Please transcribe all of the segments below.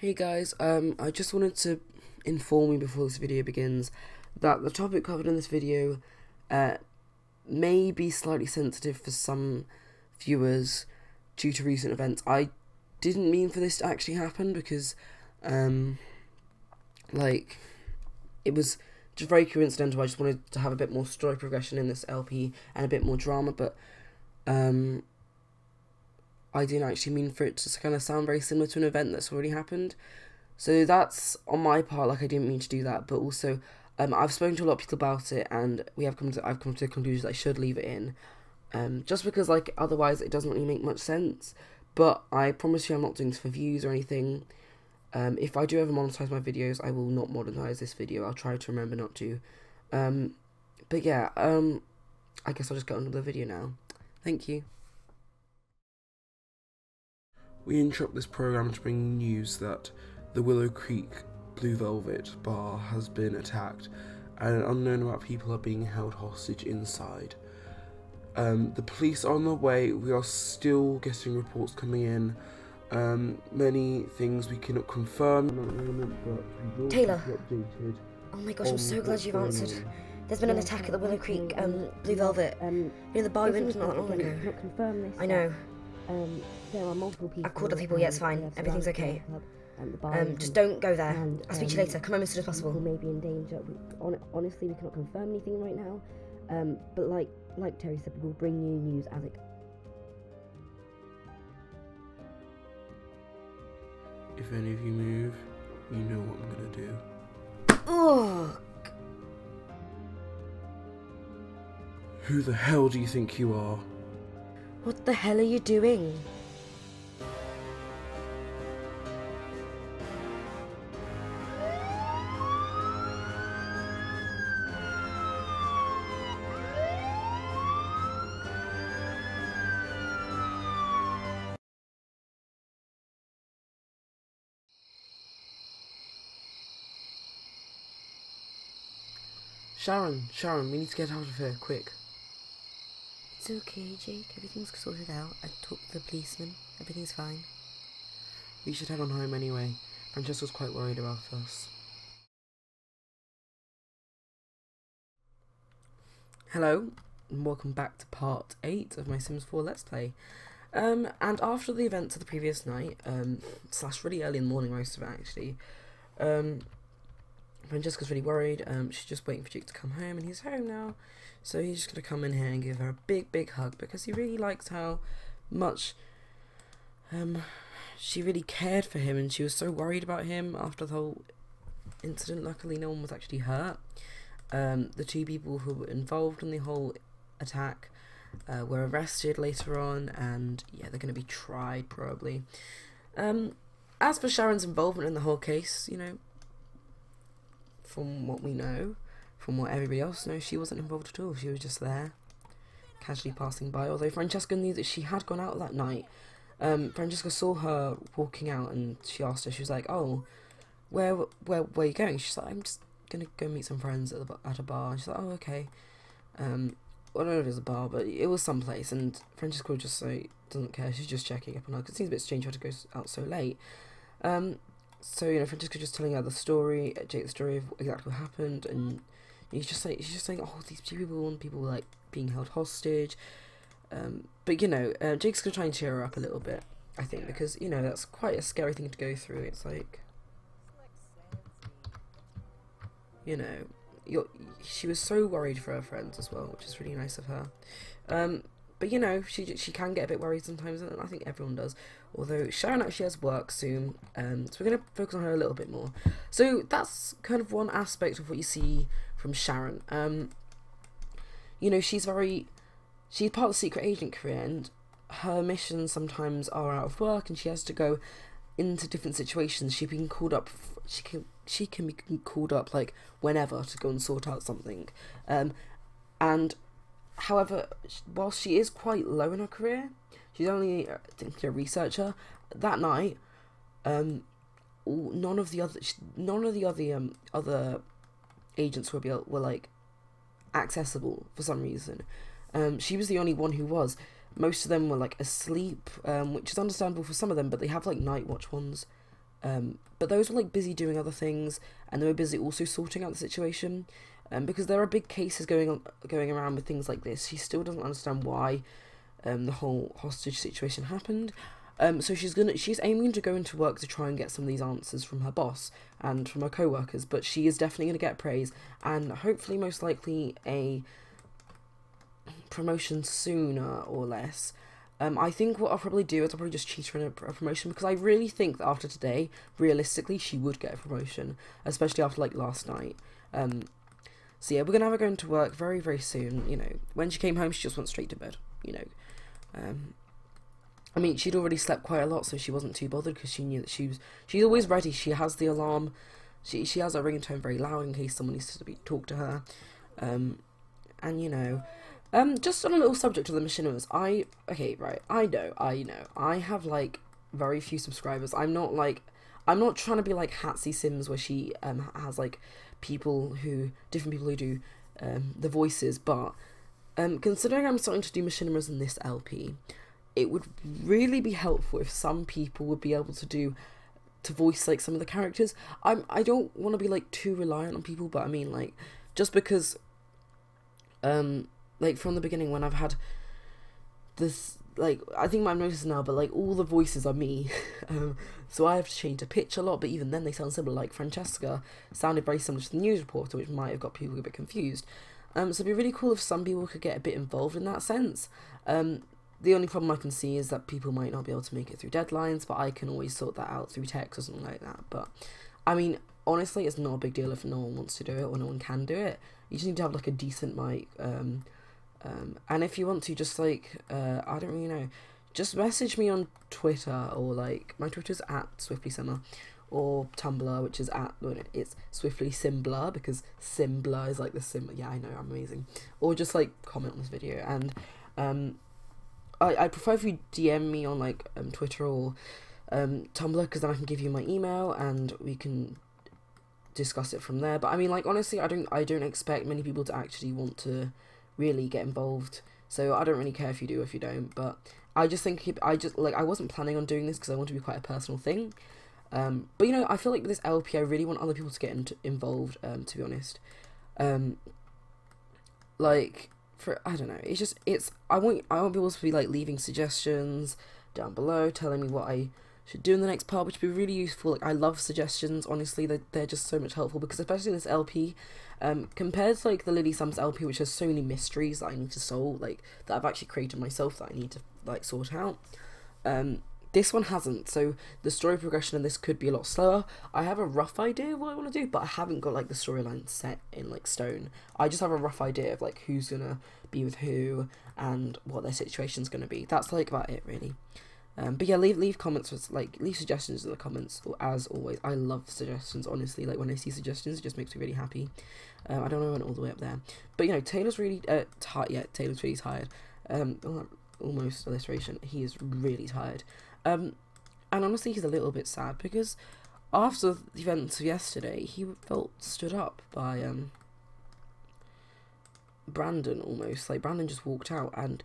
Hey guys, I just wanted to inform you before this video begins that the topic covered in this video may be slightly sensitive for some viewers due to recent events. I didn't mean for this to actually happen because, it was just very coincidental. I just wanted to have a bit more story progression in this LP and a bit more drama, but, I didn't actually mean for it to kind of sound very similar to an event that's already happened. So that's on my part, I didn't mean to do that, but also I've spoken to a lot of people about it, and I've come to the conclusion that I should leave it in, just because otherwise it doesn't really make much sense. But I promise you I'm not doing this for views or anything. If I do ever monetize my videos, I will not monetize this video. I'll try to remember not to. But yeah, I guess I'll just get on with the video now. Thank you. We interrupt this program to bring news that the Willow Creek Blue Velvet bar has been attacked and an unknown amount of people are being held hostage inside. The police are on their way. We are still getting reports coming in. Many things we cannot confirm at the moment, but we will Taylor. keep you updated. Oh my gosh, I'm so glad you've answered. There's been an attack at the Willow Creek Blue Velvet. The bar we went to not that long ago. Confirm this. I know. There are multiple people. I've called other people. Yeah, it's fine. Everything's okay. Just don't go there. I'll speak to you later. Come home as soon as possible. People may be in danger. Honestly, we cannot confirm anything right now. But like Terry said, we will bring you news as it. If any of you move, you know what I'm gonna do. Oh. Who the hell do you think you are? What the hell are you doing? Sharon, we need to get out of here, quick. It's okay, Jake. Everything's sorted out. I talked to the policeman. Everything's fine. We should head on home anyway. Francesca's quite worried about us. Hello, and welcome back to part 8 of my Sims 4 Let's Play. And after the events of the previous night, slash really early in the morning, most of it actually, Francesca's really worried. She's just waiting for Jake to come home, and he's home now. So he's just going to come in here and give her a big hug, because he really liked how much she really cared for him, and she was so worried about him after the whole incident. Luckily, no one was actually hurt. The 2 people who were involved in the whole attack were arrested later on, and yeah, they're going to be tried probably. As for Sharon's involvement in the whole case, you know, from what we know, from what everybody else knows, she wasn't involved at all. She was just there, casually passing by. Although Francesca knew that she had gone out that night. Francesca saw her walking out, and she asked her. She was like, "Oh, where are you going?" She's like, "I'm just gonna go meet some friends at a bar." And she's like, "Oh, okay." I don't know if it was a bar, but it was someplace. And Francesca just doesn't care. She's just checking up on her, because it seems a bit strange for her to go out so late. So, you know, Francesca just telling her the story, Jake the story of exactly what happened, and she's just saying, oh, these 2 people were being held hostage. But you know, Jake's gonna try and cheer her up a little bit, I think, because you know that's quite a scary thing to go through. It's you know, she was so worried for her friends as well, which is really nice of her. But you know, she can get a bit worried sometimes, and I think everyone does. Although Sharon actually has work soon, so we're going to focus on her a little bit more. So that's kind of one aspect of what you see from Sharon. You know, she's part of the secret agent career, and her missions sometimes are out of work, and she has to go into different situations. She can be called up. She can be called up whenever to go and sort out something. And however, whilst she is quite low in her career, she's only I think a researcher. That night, none of the other agents were accessible for some reason. She was the only one who was. Most of them were asleep, which is understandable for some of them, but they have night watch ones, But those were like busy doing other things, and they were busy also sorting out the situation. Because there are big cases going around with things like this. She still doesn't understand why the whole hostage situation happened. So she's aiming to go into work to try and get some of these answers from her boss and from her co-workers, but she is definitely going to get praise and hopefully most likely a promotion sooner or less. I think what I'll probably do is I'll probably just cheat her in a promotion, because I really think that after today, realistically, she would get a promotion, especially after like last night. So yeah, we're gonna have her going to work very, very soon. You know, when she came home, she just went straight to bed. You know, I mean, she'd already slept quite a lot, so she wasn't too bothered because she knew that she's always ready. She has the alarm. She has her ringtone very loud in case someone needs to talk to her. And you know, just on a little subject of the machinimas, I know, I have like very few subscribers. I'm not trying to be like Hatsy Sims where she has like different people who do the voices, but considering I'm starting to do machinimas in this LP, it would really be helpful if some people would be able to voice like some of the characters. I don't want to be like too reliant on people, but I mean like just because like from the beginning when I've had this, like I think I've noticed now, but like all the voices are me, so I have to change the pitch a lot, but even then they sound similar. Like Francesca sounded very similar to the news reporter, which might have got people a bit confused. So it'd be really cool if some people could get a bit involved in that sense. The only problem I can see is that people might not be able to make it through deadlines, but I can always sort that out through text or something like that. But, I mean, honestly, it's not a big deal if no one wants to do it or no one can do it. You just need to have, like, a decent mic. And if you want to, just, like, I don't really know, just message me on Twitter, or, like, my Twitter's @SwiftlySimmer, or Tumblr, which is it's SwiftlySimbler, because Simbler is, like, the sim. Yeah, I know, I'm amazing. Or just, like, comment on this video, and, I prefer if you DM me on like Twitter or Tumblr, because then I can give you my email and we can discuss it from there. But I mean, like honestly, I don't expect many people to actually want to really get involved, so I don't really care if you do or if you don't. But I just think I wasn't planning on doing this because I want to be quite a personal thing. But you know, I feel like with this LP, I really want other people to get involved. To be honest, like. I don't know, I want people to be like leaving suggestions down below, telling me what I should do in the next part, which would be really useful. Like I love suggestions, honestly, they're just so much helpful, because especially in this LP, compared to like the Lily Sums LP, which has so many mysteries that I need to solve, like that I've actually created myself that I need to like sort out. This one hasn't, so the story progression in this could be a lot slower. I have a rough idea of what I want to do, but I haven't got like the storyline set in like stone. I just have a rough idea of like who's gonna be with who and what their situation's gonna be. That's like about it really. But yeah, leave comments with leave suggestions in the comments, as always. I love suggestions, honestly. Like when I see suggestions, it just makes me really happy. I don't know, I went all the way up there, but you know, Taylor's really Taylor's really tired. Almost alliteration. He is really tired. And honestly, he's a little bit sad because after the events of yesterday, he felt stood up by Brandon almost. Like Brandon just walked out, and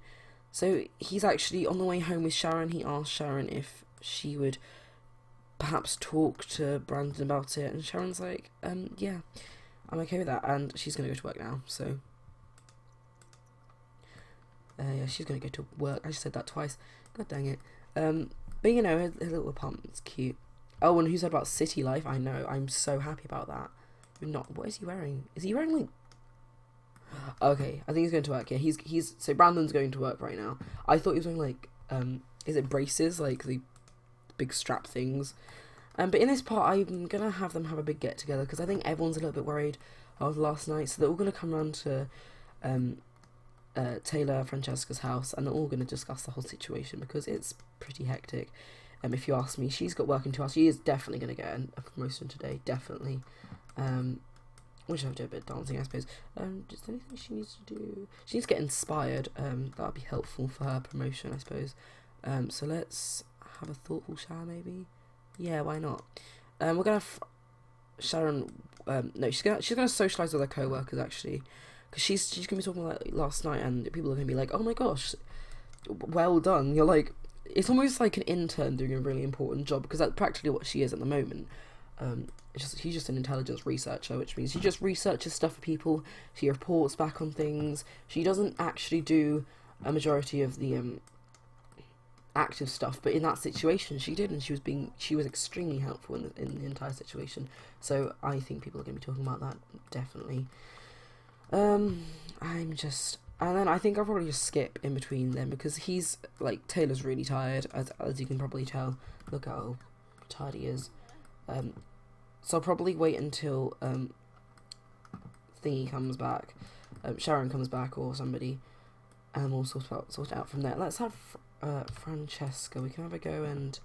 so he's actually on the way home with Sharon. He asked Sharon if she would perhaps talk to Brandon about it, and Sharon's like, yeah, I'm okay with that, and she's gonna go to work now. So yeah, she's gonna go to work. I just said that twice. God dang it. But you know, her little apartment's cute. Oh, and who said about city life? I know, I'm so happy about that. What is he wearing? Is he wearing like... Okay, I think he's going to work. Yeah, so Brandon's going to work right now. I thought he was wearing like, is it braces? Like the big strap things. But in this part, I'm gonna have them have a big get together, because I think everyone's a little bit worried after last night. So they're all gonna come around to, Taylor Francesca's house, and they're all going to discuss the whole situation, because it's pretty hectic. If you ask me, she's got work in 2 hours. She is definitely going to get a promotion today, definitely. We'll just have to do a bit of dancing, I suppose. Just anything she needs to do. She needs to get inspired. That'll be helpful for her promotion, I suppose. So let's have a thoughtful shower, maybe. Yeah, why not? We're gonna have Sharon. No, she's gonna socialise with her co-workers actually. Because she's going to be talking like last night, and people are going to be like, oh my gosh, well done. You're like it's almost like an intern doing a really important job, because that's practically what she is at the moment. She's just an intelligence researcher, which means she just researches stuff for people. She reports back on things. She doesn't actually do a majority of the active stuff, but in that situation she did, and she was extremely helpful in the entire situation. So I think people are going to be talking about that, definitely. And then I think I'll probably just skip in between them, because he's, like, Taylor's really tired, as you can probably tell. Look how tired he is. So I'll probably wait until Thingy comes back, Sharon comes back, or somebody, and we'll sort it out from there. Let's have Francesca. We can have a go and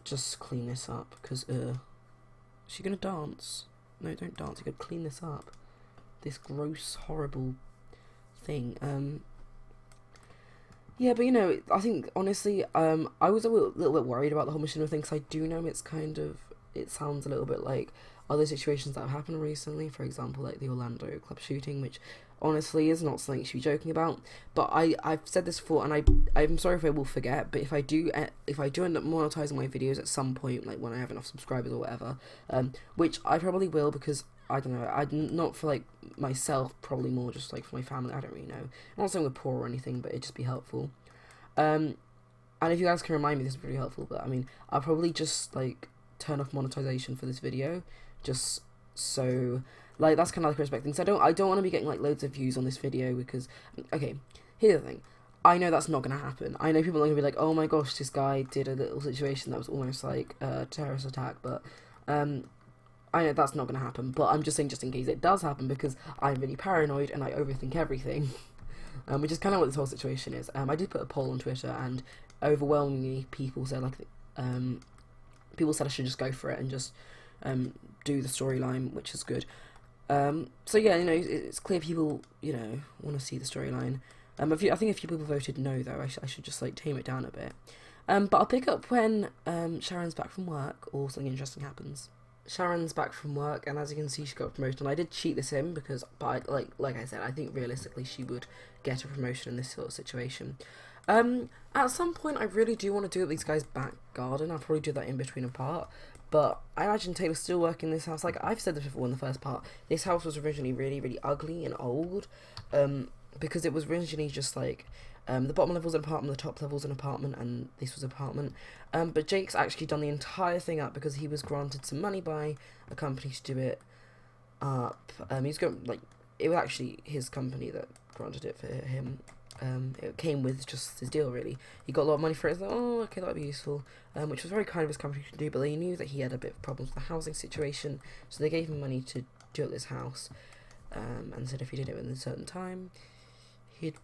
just clean this up, because is she gonna dance? No, don't dance. You gotta clean this up. This gross, horrible thing. Yeah, but you know, I think honestly, I was a little bit worried about the whole Machinima thing, because I do know it sounds a little bit like other situations that have happened recently. For example, like the Orlando club shooting, which honestly is not something you should be joking about. But I've said this before, and I'm sorry if I will forget, but if I do end up monetizing my videos at some point, like when I have enough subscribers or whatever, which I probably will, because I don't know, not for like myself, probably more just like for my family. I don't really know. I'm not saying we're poor or anything, but it'd just be helpful. And if you guys can remind me, this would be really helpful. But I mean, I'll probably just like turn off monetization for this video, just so, like, that's kind of like a respect thing. So I don't want to be getting like loads of views on this video, because, okay, here's the thing. I know that's not going to happen. I know people are going to be like, oh my gosh, this guy did a little situation that was almost like a terrorist attack, but I know that's not going to happen. But I'm just saying, just in case it does happen, because I'm really paranoid and I overthink everything, which is kind of what this whole situation is. I did put a poll on Twitter, and overwhelmingly people said, like, people said I should just go for it and just do the storyline, which is good. So yeah, you know, it's clear people, you know, want to see the storyline. I think a few people voted no, though. I should just like tame it down a bit. But I'll pick up when Sharon's back from work or something interesting happens. Sharon's back from work, and as you can see, she got a promotion. And I did cheat this in because, like I said, I think realistically she would get a promotion in this sort of situation. At some point, I really do want to do it with these guys' back garden. I'll probably do that in between a part. But I imagine Taylor's still working in this house. Like, I've said this before in the first part, this house was originally really, really ugly and old. Because it was originally just like, the bottom level was an apartment, the top level was an apartment, and this was an apartment. But Jake's actually done the entire thing up because he was granted some money by a company to do it up. He's going, like, it was actually his company that granted it for him. It came with just his deal, really. He got a lot of money for it. It's like, oh, okay, that would be useful. Which was very kind of his company to do, but they knew that he had a bit of problems with the housing situation, so they gave him money to do up this house, and said if he did it within a certain time, he'd,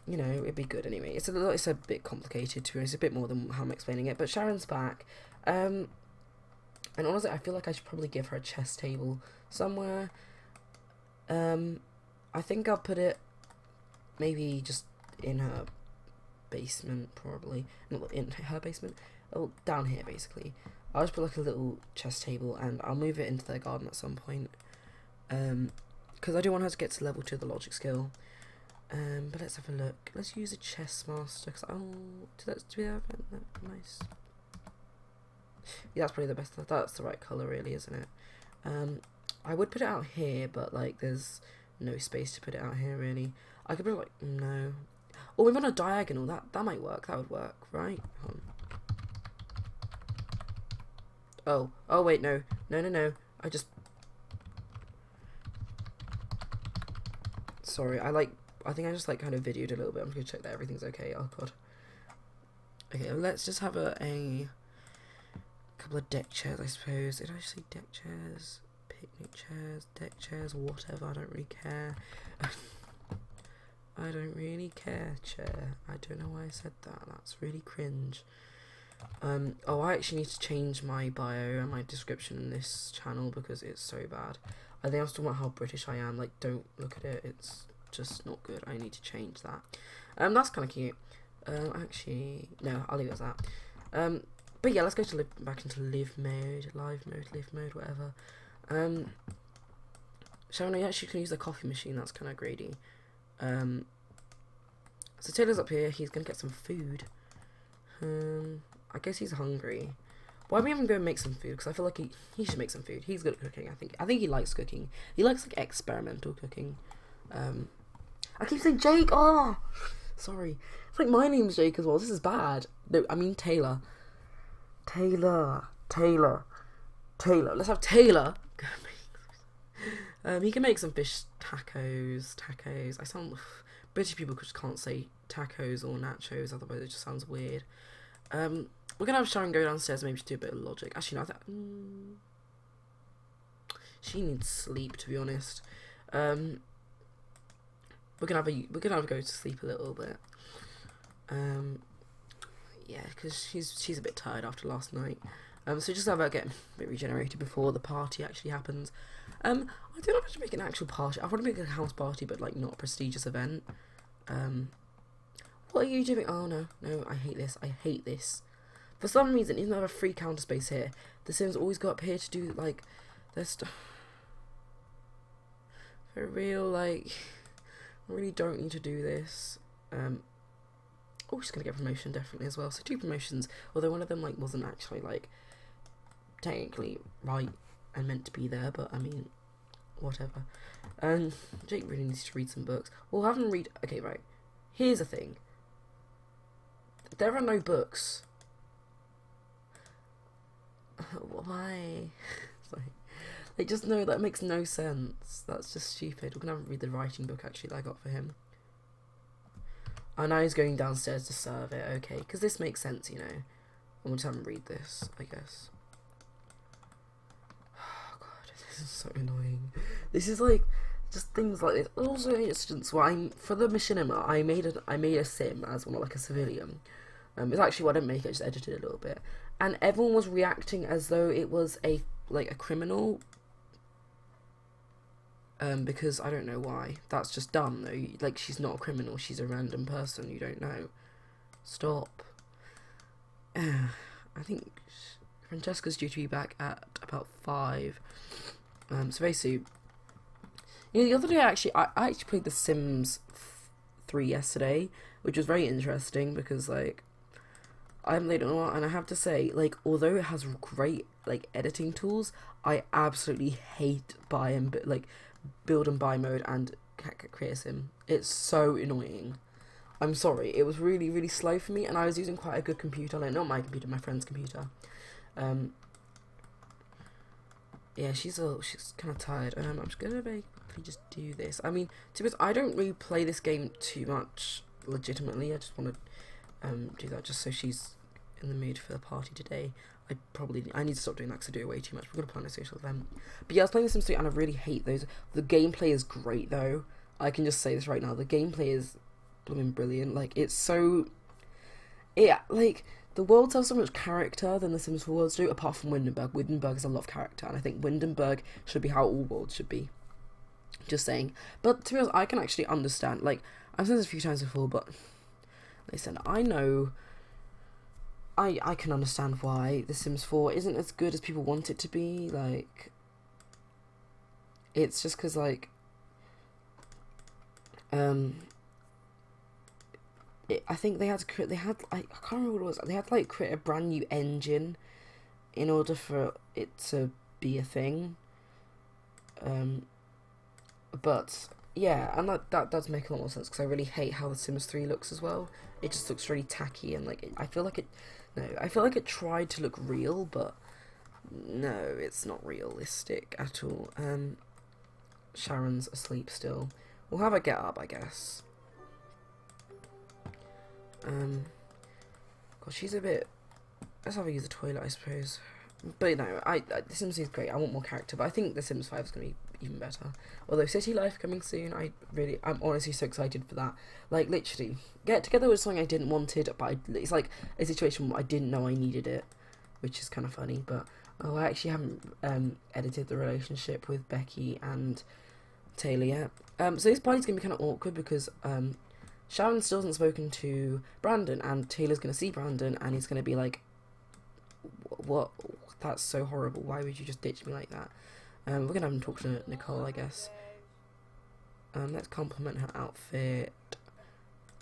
you know, it'd be good anyway. It's a bit complicated, to be honest, a bit more than how I'm explaining it, but Sharon's back, and honestly, I feel like I should probably give her a chess table somewhere. I think I'll put it maybe just in her basement, probably. Not in her basement, oh, down here, basically. I'll just put like a little chess table, and I'll move it into their garden at some point, because I do want her to get to level 2 of the logic skill. But let's have a look. Let's use a chess master, because do we have that? Nice. Yeah, that's probably the best. That's the right colour, really, isn't it? I would put it out here, but like there's no space to put it out here, really. I could put it like, no. Or maybe on a diagonal, that might work. That would work, right? Oh wait, no. I sorry, I think I just like kind of videoed a little bit. I'm just gonna check that everything's okay. Oh god. Okay, let's just have a couple of deck chairs, I suppose. Did I say deck chairs? Picnic chairs, deck chairs, whatever, I don't really care. I don't really care, chair. I don't know why I said that. That's really cringe. Oh, I actually need to change my bio and my description in this channel because it's so bad. I think I was talking about how British I am. Like, don't look at it. It's just not good. I need to change that. That's kind of cute. Actually, no, I'll leave it as that. But yeah, let's go to back into live mode, whatever. Sharon, you actually can use the coffee machine. That's kind of greedy. So Taylor's up here. He's gonna get some food. I guess he's hungry. Why don't we have him go and make some food? Because I feel like he should make some food. He's good at cooking. I think he likes cooking. He likes like experimental cooking. I keep saying Jake. Oh, sorry. It's like my name's Jake as well. This is bad. No, I mean Taylor. Taylor. Let's have Taylor. He can make some fish tacos. I sound British people just can't say tacos or nachos. Otherwise, it just sounds weird. We're gonna have Sharon go downstairs and maybe just do a bit of logic. Actually, no, she needs sleep, to be honest. We're gonna have her go to sleep a little bit. Yeah, because she's a bit tired after last night. So just have her get a bit regenerated before the party actually happens. I don't know if I should make an actual party. I want to make a house party, but like not a prestigious event. What are you doing? Oh no, I hate this. For some reason, even though I have a free counter space here, the Sims always go up here to do like their stuff. For real, like I really don't need to do this. Oh, she's gonna get a promotion definitely as well. So 2 promotions, although one of them like wasn't actually like technically right and meant to be there, but I mean, whatever. Jake really needs to read some books. We'll have him read. Okay, right. Here's the thing. There are no books. Why? Like, just no, that makes no sense. That's just stupid. We're gonna have him read the writing book actually that I got for him. I know he's going downstairs to serve it, okay, because this makes sense, you know. I'm going to have him read this, I guess. Oh god, this is so annoying. This is like, just things like this. Also an instance where for the machinima, I made a sim as one, like a civilian. It's actually what I didn't make, I just edited it a little bit. And everyone was reacting as though it was a criminal. Because I don't know why. That's just dumb though. Like, she's not a criminal, she's a random person you don't know. Stop. I think Francesca's due to be back at about 5. So very soon. You know, the other day I actually played The Sims 3 yesterday, which was very interesting because like I haven't played it in a while, and I have to say, like, although it has great like editing tools, I absolutely hate build and buy mode and create a sim. It's so annoying. I'm sorry, it was really, really slow for me, and I was using quite a good computer, like not my computer, my friend's computer. Yeah, she's kind of tired. I'm just gonna basically just do this. I mean, to be honest, I don't really play this game too much legitimately. I just want to do that just so she's in the mood for the party today. I need to stop doing that because I do it way too much. We're going to plan a social event. But yeah, I was playing Sims 3 and I really hate those. The gameplay is great though. I can just say this right now. The gameplay is blooming brilliant. Like, it's so... Yeah, like, the worlds have so much character than the Sims 4 worlds do, apart from Windenburg. Windenburg has a lot of character, and I think Windenburg should be how all worlds should be. Just saying. But to be honest, I can actually understand. Like, I've said this a few times before, but... Listen, I know... I can understand why The Sims 4 isn't as good as people want it to be. Like, it's just because, like, I think they had to create, I can't remember what it was, they had to, like, create a brand new engine in order for it to be a thing. But, yeah, and that does make a lot more sense, because I really hate how The Sims 3 looks as well. It just looks really tacky, and, like, I feel like it tried to look real, but no, it's not realistic at all. Sharon's asleep still. We'll have her get up, I guess. God, she's a bit... Let's have her use the toilet, I suppose. But no, The Sims is great. I want more character, but I think The Sims 5 is going to be even better. Although City Life coming soon, I'm honestly so excited for that. Like, literally, Get Together was something I didn't want it, but it's like a situation where I didn't know I needed it, which is kind of funny. But I actually haven't edited the relationship with Becky and Taylor yet. So this party's gonna be kind of awkward because Sharon still hasn't spoken to Brandon, and Taylor's gonna see Brandon, and he's gonna be like, "What? That's so horrible. Why would you just ditch me like that?" We're gonna have him talk to Nicole, I guess. Let's compliment her outfit.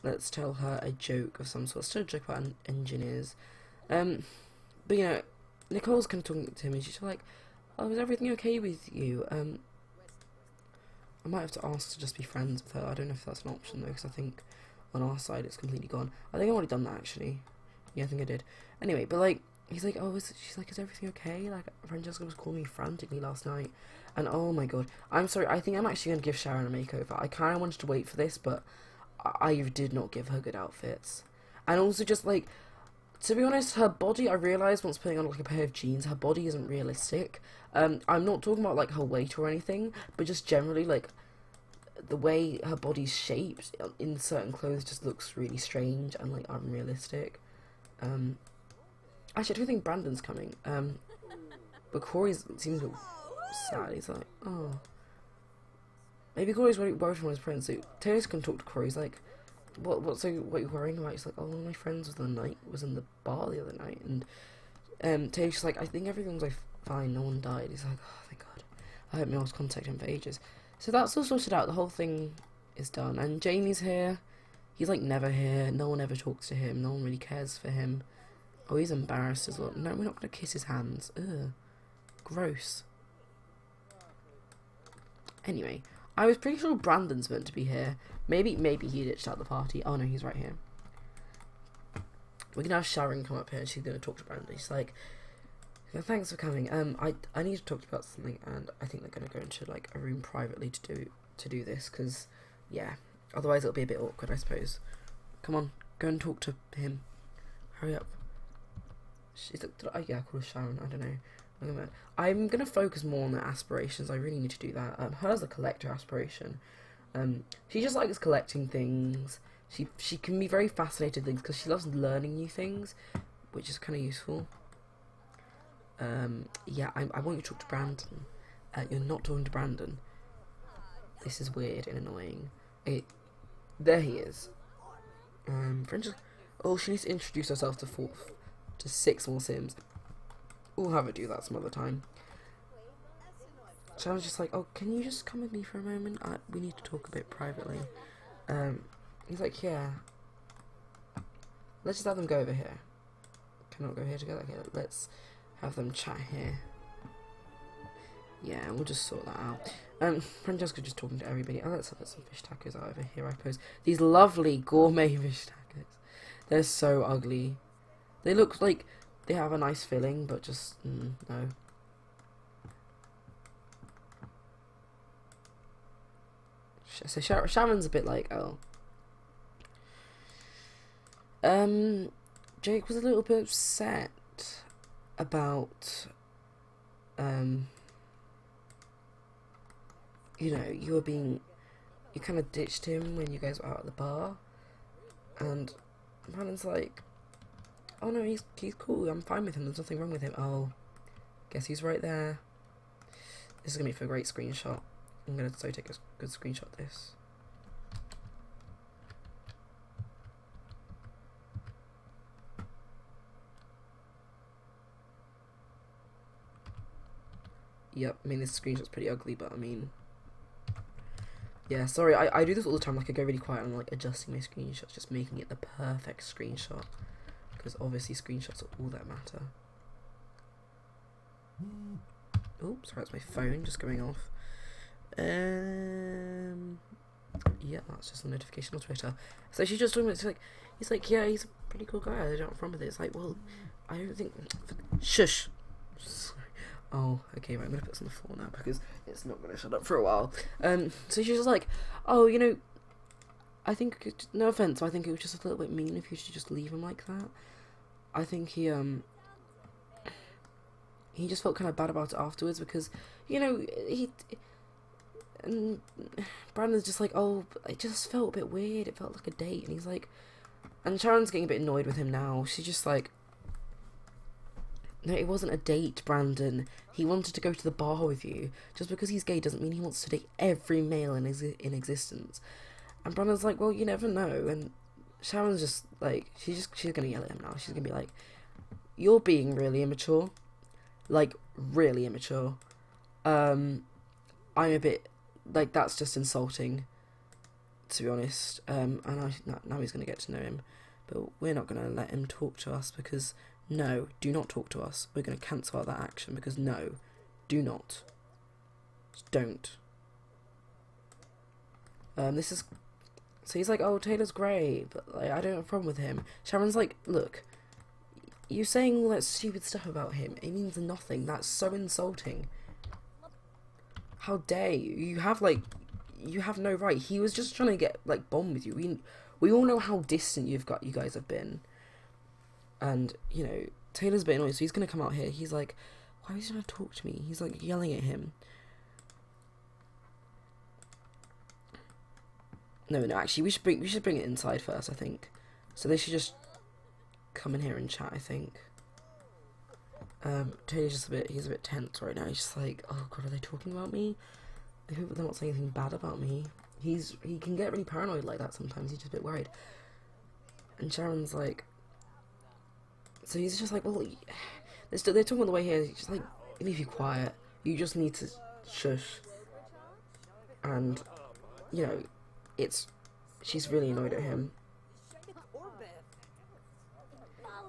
let's tell her a joke of some sort. Still a joke about engineers. But you know, Nicole's kind of talking to him, and she's like, "Oh, is everything okay with you?" I might have to ask to just be friends with her. I don't know if that's an option though, because I think on our side it's completely gone. I think I've already done that actually. Yeah, I think I did. Anyway, but like, he's like, "Oh, she's like, is everything okay?" Like, Francesca was calling me frantically last night, and oh my god, I'm sorry. I think I'm actually going to give Sharon a makeover. I kind of wanted to wait for this, but I did not give her good outfits, and also just like, to be honest, her body, I realised once putting on like a pair of jeans, her body isn't realistic. I'm not talking about like her weight or anything, but just generally like the way her body's shaped in certain clothes just looks really strange and like unrealistic. Actually, I don't think Brandon's coming. But Corey seems a bit sad. He's like, oh, maybe Corey's worried from his friends. So Taylor's gonna talk to Corey. He's like, what are you worrying about? He's like, oh, one of my friends was in the bar the other night, and Taylor's like, I think everything's like fine, no one died. He's like, oh, thank God. I haven't been able to contact him for ages. So that's all sorted out. The whole thing is done, and Jamie's here. He's like never here. No one ever talks to him. No one really cares for him. Oh, he's embarrassed as well. No, we're not gonna kiss his hands. Ugh, gross. Anyway, I was pretty sure Brandon's meant to be here. Maybe he ditched out the party. Oh no, he's right here. We're gonna have Sharon come up here, and she's gonna talk to Brandon. She's like, "Thanks for coming. I need to talk to you about something, and I think they're gonna go into like a room privately to do this, because yeah, otherwise it'll be a bit awkward, I suppose. Come on, go and talk to him. Hurry up." She's like, yeah, I call her Sharon. I don't know. I'm gonna focus more on their aspirations. I really need to do that. Hers a collector aspiration. She just likes collecting things. She can be very fascinated with things because she loves learning new things, which is kind of useful. Yeah, I want you to talk to Brandon. You're not talking to Brandon. This is weird and annoying. There he is. Francesca. Oh, she needs to introduce herself to 6 more Sims. We'll have her do that some other time. So I was just like, oh, can you just come with me for a moment? We need to talk a bit privately. He's like, yeah. Let's just have them go over here. Cannot go here together. Okay, let's have them chat here. Yeah, we'll just sort that out. Francesca's just talking to everybody. Oh, let's have some fish tacos out over here, I suppose. These lovely gourmet fish tacos. They're so ugly. They look like they have a nice filling, but just, no. So Sharon's a bit like, oh. Jake was a little bit upset about, you know, you kind of ditched him when you guys were out at the bar, and Brandon's like, oh no, he's cool, I'm fine with him, there's nothing wrong with him. Oh, guess he's right there. This is gonna be for a great screenshot. I'm gonna so take a good screenshot of this. Yep, I mean this screenshot's pretty ugly, but I mean, yeah, sorry, I do this all the time. Like, I go really quiet and like adjusting my screenshots, just making it the perfect screenshot, because obviously screenshots are all that matter. Oh, sorry, that's my phone just going off. Yeah, that's just a notification on Twitter. So she's just talking about, he's like, yeah, he's a pretty cool guy, I don't have a problem with it. It's like, well, I don't think, shush. Oh, okay, right, I'm gonna put this on the floor now because it's not gonna shut up for a while. So she's just like, oh, you know, I think, no offense, I think it was just a little bit mean if you should just leave him like that. I think he just felt kind of bad about it afterwards because, you know, and Brandon's just like, oh, it just felt a bit weird, it felt like a date, and he's like, and Sharon's getting a bit annoyed with him now. She's just like, no, it wasn't a date, Brandon. He wanted to go to the bar with you. Just because he's gay doesn't mean he wants to date every male in existence. And Brandon's like, well, you never know. And Sharon's just like, she's gonna yell at him now. She's gonna be like, you're being really immature. Like, really immature. I'm a bit, like, that's just insulting to be honest. And now he's going to get to know him. But we're not going to let him talk to us because, no, do not talk to us. We're going to cancel out that action because, no, do not. Just don't. This is... So he's like, oh, Taylor's great, but like, I don't have a problem with him. Sharon's like, look, you saying all that stupid stuff about him, it means nothing. That's so insulting. How dare you? You have no right. He was just trying to get, like, bond with you. We all know how distant you guys have been. And, you know, Taylor's a bit annoyed, so he's going to come out here. He's like, why is he trying to talk to me? He's, like, yelling at him. No, actually, we should bring it inside first, I think. So they should just come in here and chat, I think. Taylor's just he's a bit tense right now. He's just like, oh god, are they talking about me? I hope they're not saying anything bad about me. He can get really paranoid like that sometimes. He's just a bit worried. And Sharon's like, so he's just like, well, they're talking on the way here. He's just like, you need to be quiet. You just need to shush. And, you know, she's really annoyed at him.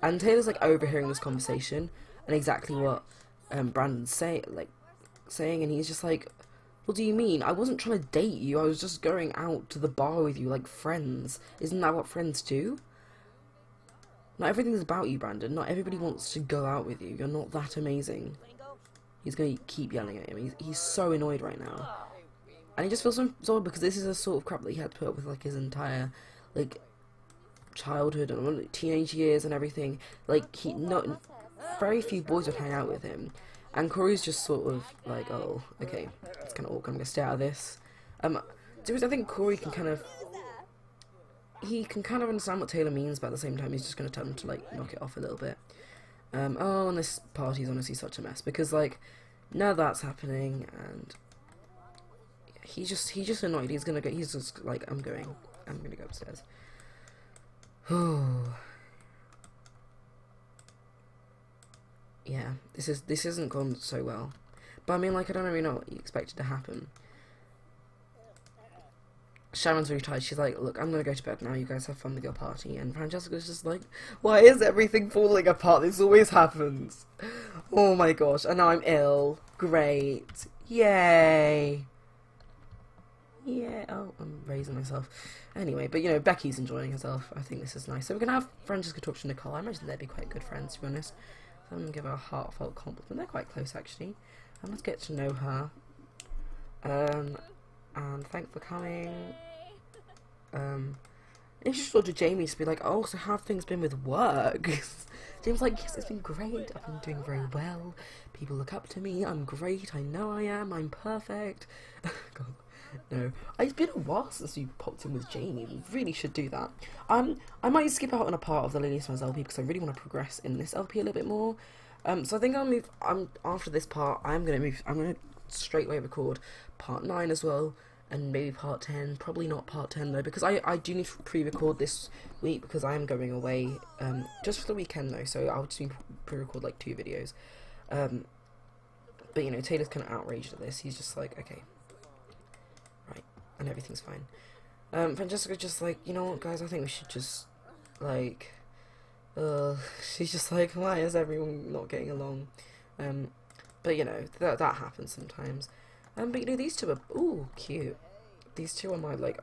And Taylor's like overhearing this conversation and exactly what Brandon's saying, and he's just like, what do you mean? I wasn't trying to date you. I was just going out to the bar with you like friends. Isn't that what friends do? Not everything's about you, Brandon. Not everybody wants to go out with you. You're not that amazing. He's going to keep yelling at him. He's so annoyed right now. And he just feels so because this is a sort of crap that he had to put up with, like, his entire, like, childhood and teenage years and everything. Like, very few boys would hang out with him. And Corey's just sort of like, oh, okay, it's kind of awkward, I'm going to stay out of this. I think Corey can kind of understand what Taylor means, but at the same time, he's just going to tell him to, like, knock it off a little bit. Oh, and this party's honestly such a mess, because, like, none of that's happening, and he's just annoyed. He's just like, I'm gonna go upstairs. Yeah, this isn't gone so well. But I mean, like, I don't really know what you expected to happen. Sharon's really tired. She's like, look, I'm gonna go to bed now. You guys have fun with your party. And Francesca's just like, why is everything falling apart? This always happens. Oh my gosh. And now I'm ill. Great. Yay. Yeah, oh, I'm raising myself. Anyway, but, you know, Becky's enjoying herself. I think this is nice. So we're going to have Francesca talk to Nicole. I imagine they'd be quite good friends, to be honest. So I'm going to give her a heartfelt compliment. They're quite close, actually. And let's get to know her. And thanks for coming. Introduced to Jamie to be like, oh, so how have things been with work? Jamie's like, yes, it's been great. I've been doing very well. People look up to me. I'm great. I know I am. I'm perfect. God. No, it's been a while since we popped in with Jamie. We really should do that. I might skip out on a part of the Lily Smiles LP because I really want to progress in this LP a little bit more. So I think I'll move. After this part, I'm gonna straight away record part 9 as well, and maybe part 10. Probably not part 10 though, because I do need to pre-record this week because I am going away just for the weekend though. So I'll just pre-record like 2 videos. But you know, Taylor's kind of outraged at this. He's just like, okay. And everything's fine. Francesca's just like, you know what, guys, I think we should just, like, she's just like, why is everyone not getting along? But, you know, that happens sometimes. But, you know, these two are, ooh, cute. These two are my, like,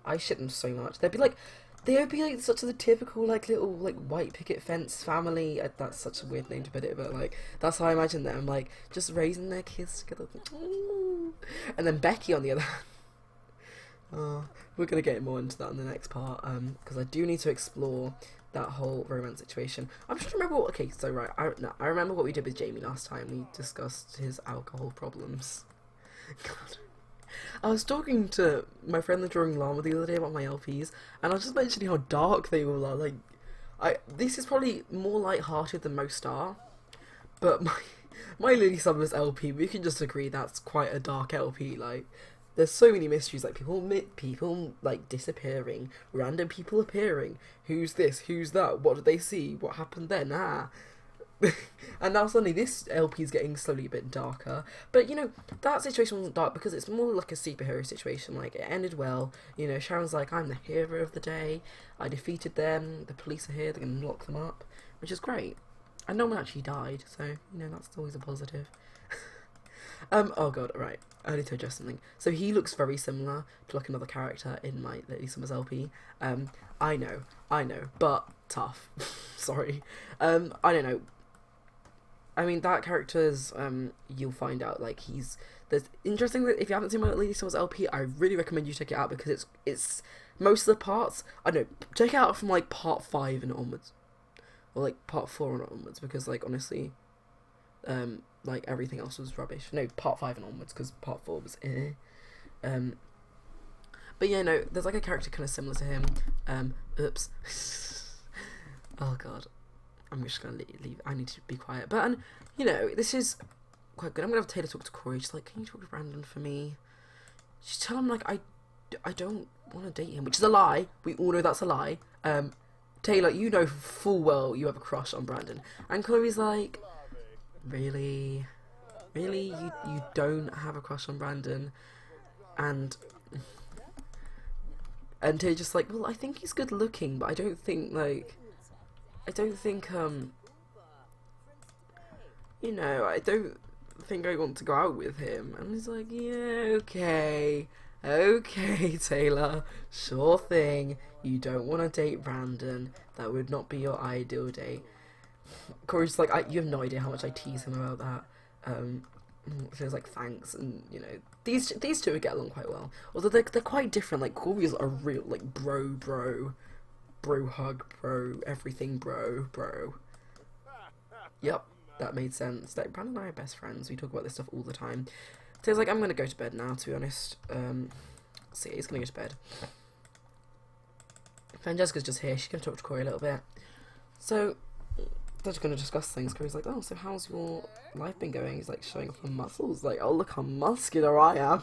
I shit them so much. They would be, like, such a typical, like, little, like, white picket fence family. That's such a weird name to put it, but, like, that's how I imagine them, like, just raising their kids together. And then Becky, on the other hand, we're going to get more into that in the next part, because I do need to explore that whole romance situation. I'm trying to remember what, okay, so right, I remember what we did with Jamie last time. We discussed his alcohol problems. God. I was talking to my friend the Drawing Llama the other day about my LPs, and I was just mentioning how dark they all are. Like, this is probably more light-hearted than most are, but my Lily Summers LP, we can just agree that's quite a dark LP, like, there's so many mysteries, like people like disappearing, random people appearing, who's this, who's that, what did they see, what happened then, And now suddenly this LP is getting slowly a bit darker. But, you know, that situation wasn't dark because it's more like a superhero situation. Like, it ended well. You know, Sharon's like, I'm the hero of the day. I defeated them. The police are here. They're going to lock them up. Which is great. And no one actually died. So, you know, that's always a positive. Oh god, right. I need to adjust something. So he looks very similar to like another character in my Lady Summers LP. I know, but tough. Sorry. I don't know. I mean, that character's, you'll find out, like, there's interesting that if you haven't seen my Lady Summers LP, I really recommend you check it out because it's most of the parts, I don't know, check it out from like part 5 and onwards. Or like part 4 and onwards because, like, honestly, like, everything else was rubbish. No, part 5 and onwards, because part 4 was but yeah, no, there's like a character kind of similar to him. Oops. Oh god. I'm just gonna leave. I need to be quiet. But, you know, this is quite good. I'm gonna have Taylor talk to Corey. She's like, can you talk to Brandon for me? She's telling him, like, I don't want to date him, which is a lie. We all know that's a lie. Taylor, you know full well you have a crush on Brandon. And Corey's like, really? Really? You don't have a crush on Brandon? And Taylor's just like, well, I think he's good looking, but I don't think, you know, I don't think I want to go out with him. And he's like, yeah, okay, Taylor, sure thing. You don't want to date Brandon. That would not be your ideal date. Corey's like, you have no idea how much I tease him about that. So he's like, thanks, and, you know, these two would get along quite well. Although they're quite different. Like, Corey's a real, like, bro hug, bro, everything, bro. Yep, that made sense. Like, Brandon and I are best friends. We talk about this stuff all the time. So he's like, I'm gonna go to bed now, to be honest. So yeah, he's gonna go to bed. Francesca's just here. She's gonna talk to Corey a little bit. So they're just gonna discuss things. Corey's like, oh, so how's your life been going? He's like showing off her muscles. Like, oh, look how muscular I am.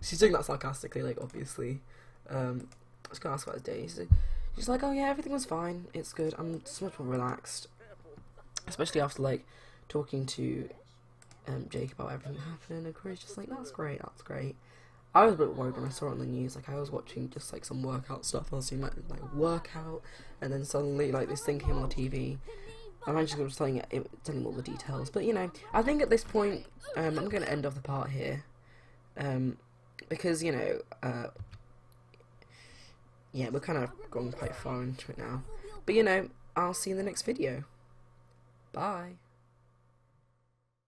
She's doing that sarcastically, like, obviously. I was gonna ask about his day. She's like, oh yeah, everything was fine. It's good. I'm just much more relaxed. Especially after, like, talking to Jake about everything that happened. And Corey's just like, that's great. I was a bit worried when I saw it on the news. Like, I was watching just, like, some workout stuff. I was doing, like workout. And then suddenly, like, this thing came on TV. I'm actually just telling all the details. But, you know, I think at this point, I'm going to end off the part here. Because, you know, yeah, we're kind of gone quite far into it now. But, you know, I'll see you in the next video. Bye.